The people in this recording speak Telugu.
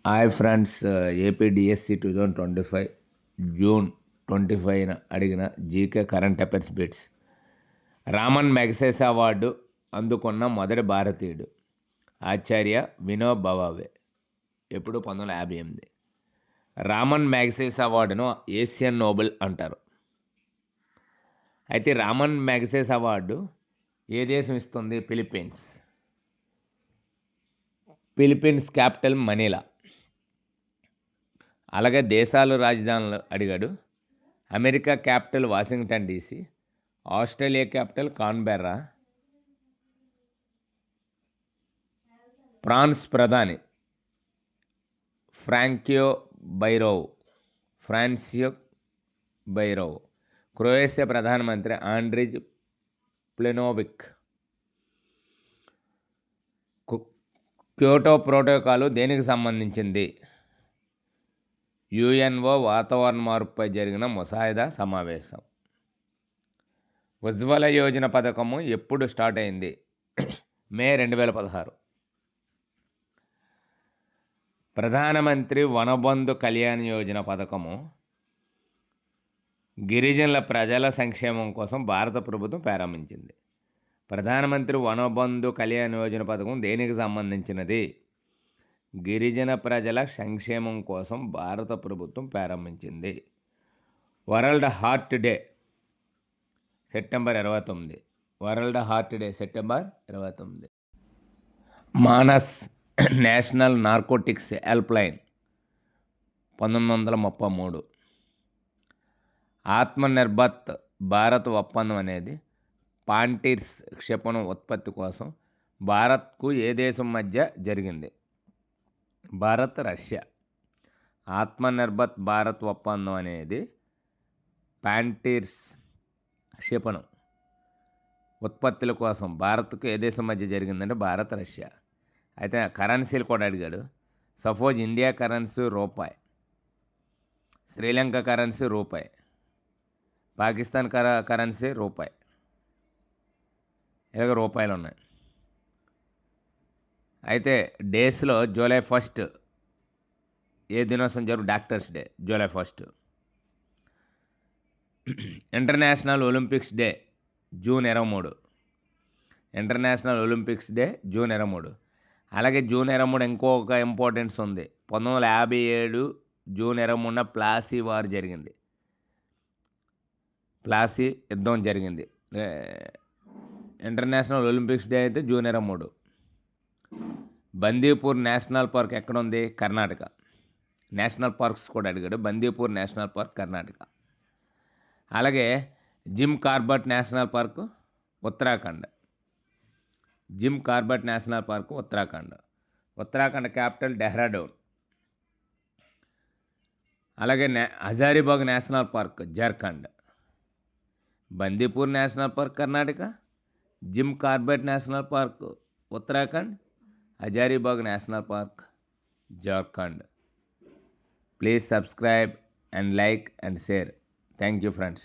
హాయ్ ఫ్రెండ్స్, ఏపీడిఎస్సి 2025 జూన్ 25న అడిగిన GK current affairs bits. Raman Magsaysay award అందుకున్న మొదటి భారతీయుడు ఆచార్య వినోబా భావే. ఎప్పుడు 1958. రామన్ మ్యాగ్సెస్ అవార్డును ఏషియన్ నోబెల్ అంటారు. అయితే రామన్ మ్యాగ్సెస్ అవార్డు ఏ దేశం ఇస్తుంది? Philippines capital Manila. అలాగే దేశాలు రాజధానులు అడిగాడు. America capital Washington DC, Australia capital Canberra, France ప్రధాని ఫ్రాన్సియో బైరోవ్, క్రొయేషియా ప్రధానమంత్రి ఆండ్రిజ్ ప్లెనోవిక్. క్యోటో ప్రోటోకాల్ దేనికి సంబంధించింది? యుఎన్ఓ వాతావరణ మార్పుపై జరిగిన ముసాయిదా సమావేశం. ఉజ్వల యోజన పథకము ఎప్పుడు స్టార్ట్ అయింది? మే 2016. ప్రధానమంత్రి వనబంధు కళ్యాణ్ యోజన పథకము గిరిజనుల ప్రజల సంక్షేమం కోసం భారత ప్రభుత్వం ప్రారంభించింది. ప్రధానమంత్రి వనబంధు కళ్యాణ్ యోజన పథకం దేనికి సంబంధించినది? గిరిజన ప్రజల సంక్షేమం కోసం భారత ప్రభుత్వం ప్రారంభించింది. World heart day September 29. Manas national narcotics helpline 1933. Atmanirbhar Bharat ఒప్పందం అనేది పాంటిర్స్ క్షిపణి ఉత్పత్తి కోసం భారత్కు ఏ దేశం మధ్య జరిగింది? భారత్, రష్యా. ఆత్మనిర్భర్ భారత్ ఒప్పందం అనేది పాంటిర్స్ క్షిపణి ఉత్పత్తుల కోసం భారత్కు ఏ దేశం మధ్య జరిగిందంటే భారత్, రష్యా. అయితే కరెన్సీలు కూడా అడిగాడు. సపోజ్ ఇండియా కరెన్సీ రూపాయి, శ్రీలంక కరెన్సీ రూపాయి, పాకిస్తాన్ కరెన్సీ రూపాయి. ఇలాగ రూపాయలు ఉన్నాయి. అయితే డేస్లో జూలై 1 ఏ దినోత్సవం doctors day July 1. International Olympics day June 23. International Olympics day June 23. అలాగే జూన్ 23 ఇంకొక ఇంపార్టెన్స్ ఉంది. 1957 జూన్ 23న ప్లాసీ వార్ జరిగింది. ప్లాసీ యుద్ధం జరిగింది. ఇంటర్నేషనల్ ఒలింపిక్స్ డే అయితే జూన్ 23. బందీపూర్ నేషనల్ పార్క్ ఎక్కడ ఉంది? కర్ణాటక. నేషనల్ పార్క్స్ కూడా అడిగాడు. Bandipur national park Karnataka. అలాగే Jim Corbett national park Uttarakhand. Uttarakhand capital Dehradun. అలాగే Hazaribagh national park Jharkhand. Bandipur national park Karnataka, Jim Corbett national park Uttarakhand, Hazaribagh national park Jharkhand. Please subscribe and like and share. Thank you friends.